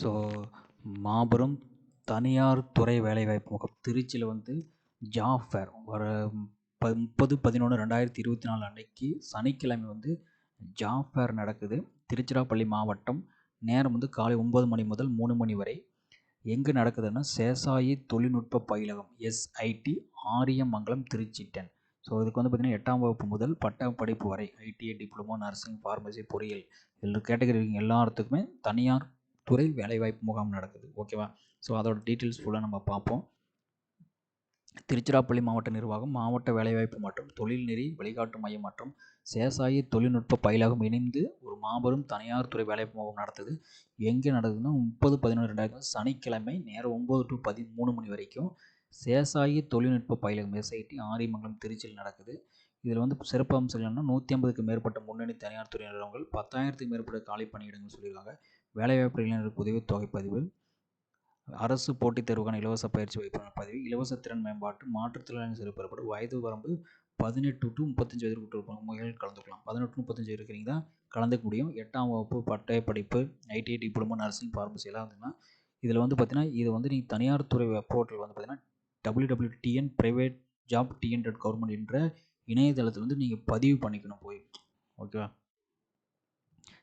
So மாபெரும் தனியார் துறை வேலைவாய்ப்பு முகாம் திருச்சியில் வந்து ஜாப் ஃபேர் வர 30/11/2024 அன்னைக்கு சனிக்கிழமை வந்து ஜாப் ஃபேர் நடக்குது. திருச்சிராப்பள்ளி மாவட்டம். நேரம் வந்து காலை 9 மணி முதல் 3 மணி வரை. எங்கே நடக்குதுன்னா சேசாயி தொழில்நுட்ப பயிலகம் SIT ஆரியமங்கலம் திருச்சி 10. ஸோ இதுக்கு வந்து பார்த்திங்கன்னா 8ஆம் வகுப்பு முதல் பட்ட படிப்பு வரை ITI டிப்ளமோ நர்சிங் ஃபார்மசி பொறியியல் இதில் கேட்டகரி எல்லாத்துக்குமே தனியார் துறை வேலைவாய்ப்பு முகாம் நடக்குது. ஓகேவா? ஸோ அதோட டீட்டெயில்ஸ் ஃபுல்லாக நம்ம பார்ப்போம். திருச்சிராப்பள்ளி மாவட்ட நிர்வாகம், மாவட்ட வேலைவாய்ப்பு மற்றும் தொழில்நெறி வழிகாட்டு மையம் மற்றும் சேசாயி தொழில்நுட்ப பயிலகம் இணைந்து ஒரு மாபெரும் தனியார் துறை வேலைவாய்ப்பு முகாம் நடத்துது. எங்கே நடக்குதுன்னா 30/11/2024 சனிக்கிழமை நேரம் 9 to 13 மணி வரைக்கும் சேசாயி தொழில்நுட்ப பயிலகம் SIT ஆரியமங்கலம் திருச்சியில் நடக்குது. இதில் வந்து சிறப்பு அம்சங்கள் என்னன்னா 150க்கு மேற்பட்ட முன்னணி தனியார் துறை நிறுவனங்கள், 10,000க்கு மேற்பட்ட காலி பணியிடங்கள் சொல்லியிருக்காங்க. வேலைவாய்ப்பு இளைஞர்களுக்கு உதவித்தொகை பதிவு, அரசு போட்டித் தேர்வுக்கான இலவச பயிற்சி வகுப்பினர் பதிவு, இலவச திறன் மேம்பாட்டு, மாற்றுத்திறனாளி சிறப்பு வயது வரம்பு 18 to 35 வயதிற்கு உட்பட்ட கலந்துக்கலாம். 18 to 35 இருக்கிறீங்க தான் கலந்துக்க முடியும். 8ஆம் வகுப்பு பட்டய படிப்பு, ITI டிப்ளமோ நர்சிங் ஃபார்மசி எல்லாம் இருந்ததுன்னா இதில் வந்து பார்த்தீங்கன்னா இது வந்து நீங்கள் தனியார் துறை போர்ட்டல் வந்து பார்த்தீங்கன்னா www.tn private job tn.government என்ற இணையதளத்தில் வந்து நீங்கள் பதிவு பண்ணிக்கணும் போய். ஓகேவா?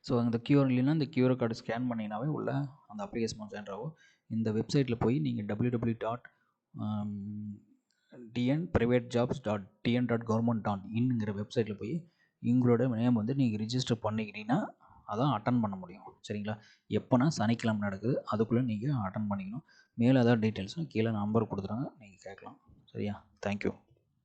ஸோ அந்த QR இல்லைன்னா இந்த QR கார்டு ஸ்கேன் பண்ணிங்கனாவே உள்ள அந்த அப்ளிகேஷன் சென்டர் ஆகும். இந்த வெப்சைட்டில் போய் நீங்கள் www.tnprivatejobs.tn.government.in வெப்சைட்டில் போய் உங்களோட நேம் வந்து நீங்கள் ரிஜிஸ்டர் பண்ணிக்கிட்டீங்கன்னா அதான் அட்டன் பண்ண முடியும். சரிங்களா? எப்போனா சனிக்கிழமை நடக்குது, அதுக்குள்ளே நீங்கள் அட்டன் பண்ணிக்கணும். மேலே ஏதாவது டீட்டெயில்ஸ்னால் கீழே நம்பர் கொடுத்துறாங்க, நீங்கள் கேட்கலாம். சரியா? தேங்க்யூ.